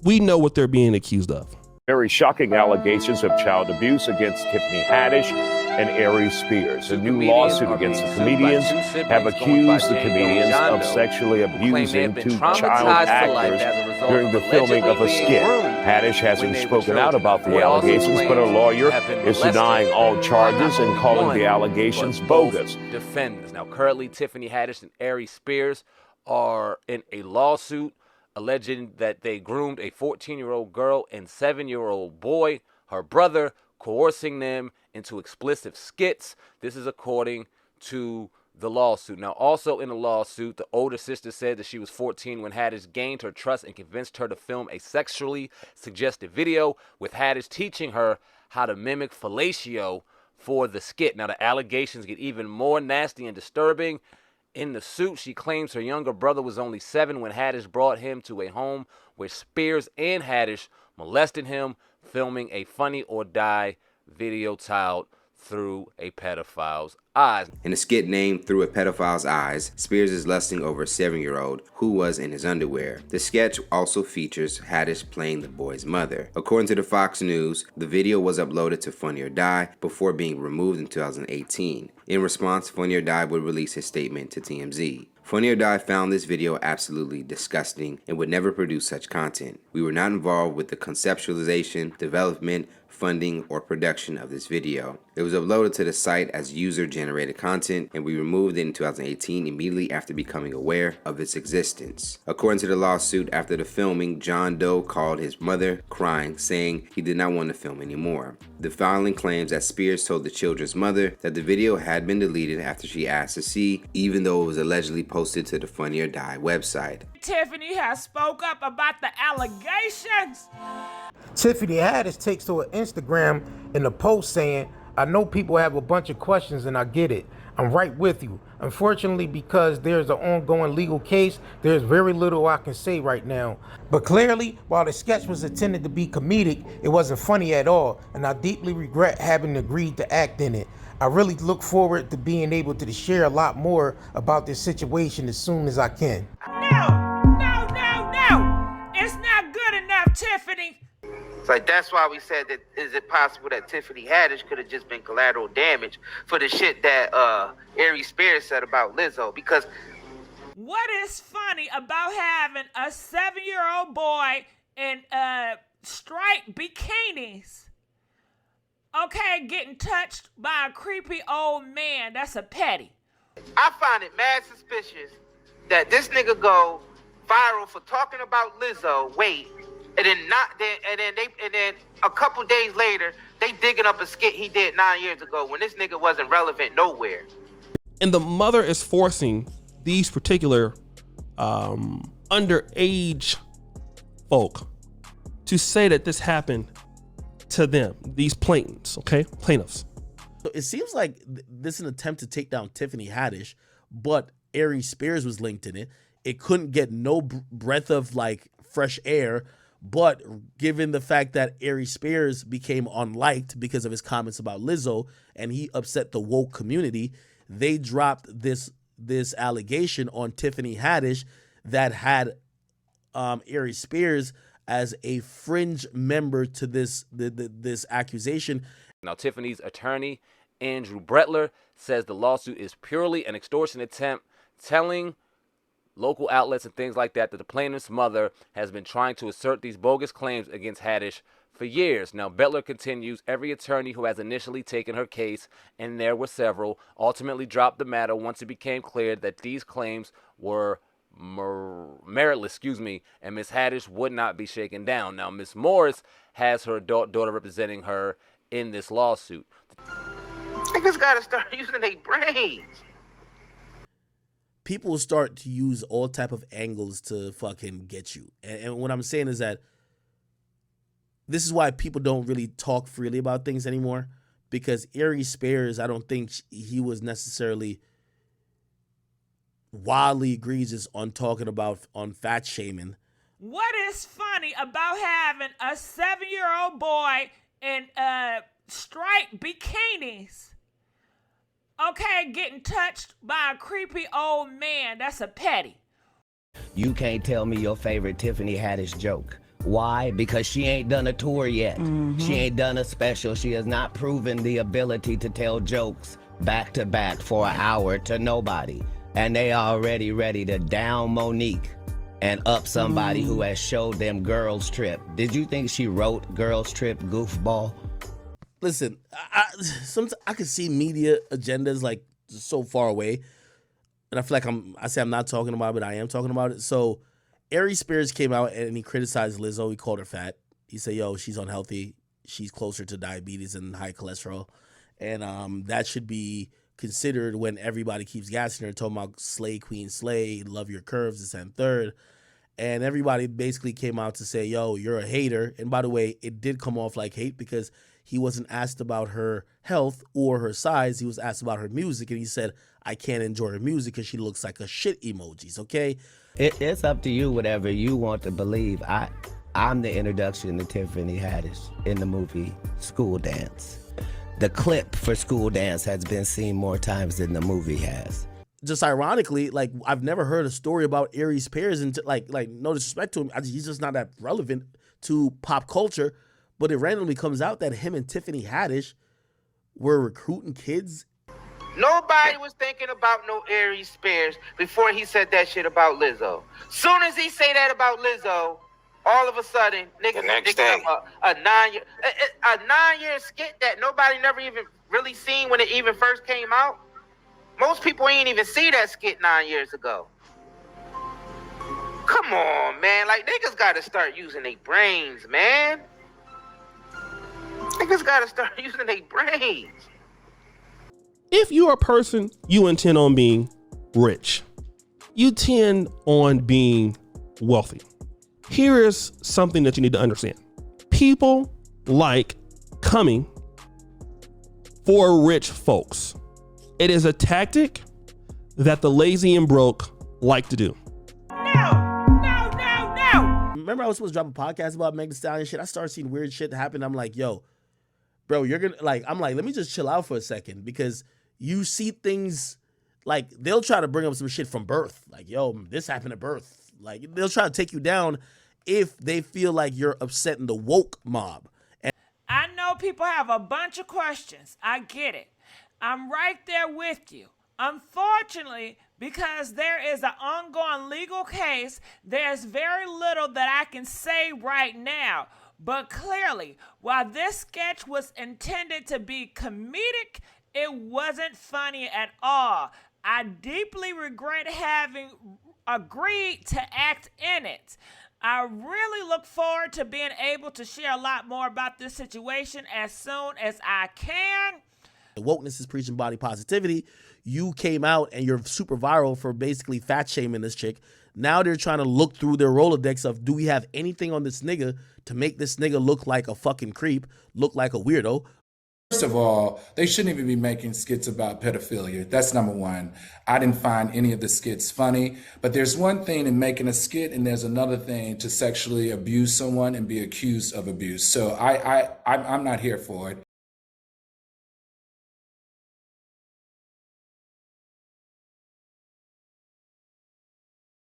we know what they're being accused of. Very shocking allegations of child abuse against Tiffany Haddish and Aries Spears. A new lawsuit against the comedians have accused the comedians of sexually abusing two child actors during the filming of a skit. Haddish hasn't spoken out about the allegations, but her lawyer is denying all charges and calling the allegations bogus. Defendants. Now, currently, Tiffany Haddish and Aries Spears are in a lawsuit alleging that they groomed a 14-year-old girl and 7-year-old boy, her brother, coercing them into explicit skits. This is according to the lawsuit. Now, also in the lawsuit, the older sister said that she was 14 when Haddish gained her trust and convinced her to film a sexually suggestive video, with Haddish teaching her how to mimic fellatio for the skit. Now, the allegations get even more nasty and disturbing. In the suit, she claims her younger brother was only 7 when Haddish brought him to a home where Spears and Haddish molested him, filming a Funny or Die video tiled through a pedophile's eyes. In a skit named Through a Pedophile's Eyes, Spears is lusting over a 7-year-old who was in his underwear. The sketch also features Haddish playing the boy's mother. According to the Fox News, the video was uploaded to Funny or Die before being removed in 2018. In response, Funny or Die would release his statement to TMZ. Funny or Die found this video absolutely disgusting and would never produce such content. We were not involved with the conceptualization, development, funding, or production of this video. It was uploaded to the site as user-generated content, and we removed it in 2018 immediately after becoming aware of its existence. According to the lawsuit, after the filming, John Doe called his mother, crying, saying he did not want to film anymore. The filing claims that Spears told the children's mother that the video had been deleted after she asked to see, even though it was allegedly posted to the Funny or Die website. Tiffany has spoke up about the allegations. Tiffany Haddish takes to her Instagram in a post saying, "I know people have a bunch of questions and I get it. I'm right with you. Unfortunately, because there's an ongoing legal case, there's very little I can say right now. But clearly, while the sketch was intended to be comedic, it wasn't funny at all, and I deeply regret having agreed to act in it. I really look forward to being able to share a lot more about this situation as soon as I can." No. It's not good enough, Tiffany. Like, that's why we said that, is it possible that Tiffany Haddish could have just been collateral damage for the shit that Aries Spears said about Lizzo? Because what is funny about having a 7-year-old boy in striped bikinis, okay, getting touched by a creepy old man? That's a petty. I find it mad suspicious that this nigga go viral for talking about Lizzo, and then a couple days later, they digging up a skit he did 9 years ago when this nigga wasn't relevant nowhere. And the mother is forcing these particular underage folk to say that this happened to them, these plaintiffs, okay? Plaintiffs. So it seems like this is an attempt to take down Tiffany Haddish, but Aries Spears was linked in it. It couldn't get no breath of like fresh air, but given the fact that Aries Spears became unliked because of his comments about Lizzo and he upset the woke community, they dropped this allegation on Tiffany Haddish that had Aries Spears as a fringe member to this accusation. Now, Tiffany's attorney, Andrew Bretler, says the lawsuit is purely an extortion attempt, telling local outlets and things like that the plaintiff's mother has been trying to assert these bogus claims against Haddish for years. Now, Bretler continues, every attorney who has initially taken her case, and there were several, ultimately dropped the matter once it became clear that these claims were meritless, and Miss Haddish would not be shaken down. Now, Miss Morris has her daughter representing her in this lawsuit. Niggas gotta start using their brains. People start to use all type of angles to fucking get you. And what I'm saying is that this is why people don't really talk freely about things anymore, because Aries Spears, I don't think he was necessarily wildly egregious on talking about on fat shaming. What is funny about having a 7-year-old boy in striped bikinis, okay, getting touched by a creepy old man? That's a petty. You can't tell me your favorite Tiffany Haddish joke Why? Because she ain't done a tour yet. She ain't done a special. She has not proven the ability to tell jokes back to back for an hour to nobody. And they already ready to down Monique and up somebody who has showed them Girls Trip. Did you think she wrote Girls Trip, goofball? Listen, sometimes I can see media agendas like so far away. And I feel like I'm not talking about it, but I am talking about it. So Aries Spears came out and he criticized Lizzo. He called her fat. He said, yo, she's unhealthy. She's closer to diabetes and high cholesterol. And that should be considered when everybody keeps gassing her, talking about slay, queen, slay, love your curves, this and third. And everybody basically came out to say, yo, you're a hater. And by the way, it did come off like hate because he wasn't asked about her health or her size. He was asked about her music. And he said, I can't enjoy her music because she looks like a shit emojis, okay? It's up to you, whatever you want to believe. I'm the introduction to Tiffany Haddish in the movie School Dance. The clip for School Dance has been seen more times than the movie has. Just ironically, like, I've never heard a story about Aries Spears, and like no disrespect to him, he's just not that relevant to pop culture. But it randomly comes out that him and Tiffany Haddish were recruiting kids. Nobody was thinking about no Aries Spears before he said that shit about Lizzo. Soon as he say that about Lizzo, all of a sudden, niggas thinking of a 9-year skit that nobody never even really seen when it even first came out. Most people ain't even see that skit 9 years ago. Come on, man. Like, niggas gotta start using their brains, man. Niggas gotta start using their brains. If you're a person, you intend on being rich. You tend on being wealthy. Here is something that you need to understand. People like coming for rich folks. It is a tactic that the lazy and broke like to do. No. Remember I was supposed to drop a podcast about Megan Thee Stallion shit? I started seeing weird shit happen. I'm like, yo, bro, you're gonna, like, I'm like, let me just chill out for a second, because you see things, like, they'll try to bring up some shit from birth. Like, yo, this happened at birth. Like, they'll try to take you down if they feel like you're upsetting the woke mob. And I know people have a bunch of questions. I get it. I'm right there with you. Unfortunately, because there is an ongoing legal case, there's very little that I can say right now. But clearly, while this sketch was intended to be comedic, it wasn't funny at all. I deeply regret having agreed to act in it. I really look forward to being able to share a lot more about this situation as soon as I can. Wokeness is preaching body positivity. You came out and you're super viral for basically fat shaming this chick. Now they're trying to look through their Rolodex of, do we have anything on this nigga to make this nigga look like a fucking creep, look like a weirdo? First of all, they shouldn't even be making skits about pedophilia. That's number one. I didn't find any of the skits funny, but there's one thing in making a skit and there's another thing to sexually abuse someone and be accused of abuse. So I'm not here for it.